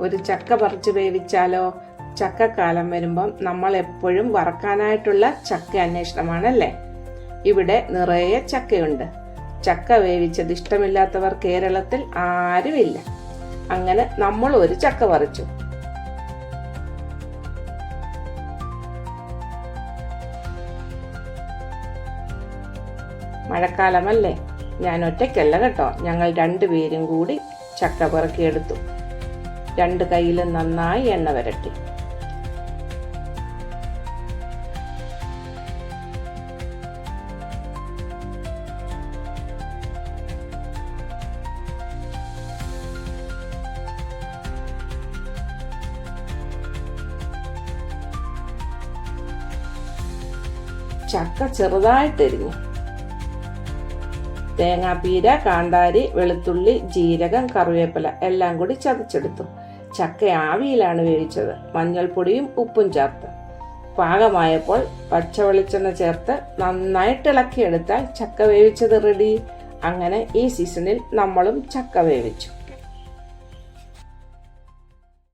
ഒരു ചക്ക പറിച്ച് വേവിച്ചാലോ? ചക്കക്കാലം വരുമ്പം നമ്മൾ എപ്പോഴും വറക്കാനായിട്ടുള്ള ചക്ക അന്വേഷണമാണല്ലേ. ഇവിടെ നിറയെ ചക്കയുണ്ട്. ചക്ക വേവിച്ചത് ഇഷ്ടമില്ലാത്തവർ കേരളത്തിൽ ആരുമില്ല. അങ്ങനെ നമ്മൾ ഒരു ചക്ക പറിച്ചു. മഴക്കാലമല്ലേ, ഞാൻ ഒറ്റയ്ക്കല്ല കേട്ടോ. ഞങ്ങൾ 2 പേരും കൂടി ചക്ക പെറുക്കിയെടുത്തു. 2 കൈയിലും നന്നായി എണ്ണ വരട്ടി. ചക്ക ചെറുതായിട്ടെരിഞ്ഞു. തേങ്ങാപ്പീര, കാന്താരി, വെളുത്തുള്ളി, ജീരകം, കറിവേപ്പില എല്ലാം കൂടി ചതച്ചെടുത്തു. ചക്ക ആവിയിലാണ് വേവിച്ചത്. മഞ്ഞൾപ്പൊടിയും ഉപ്പും ചേർത്ത് പാകമായപ്പോൾ പച്ച വെളിച്ചെണ്ണ ചേർത്ത് നന്നായിട്ട് ഇളക്കിയെടുത്താൽ ചക്ക വേവിച്ചത് റെഡി. അങ്ങനെ ഈ സീസണിൽ നമ്മളും ചക്ക വേവിച്ചു.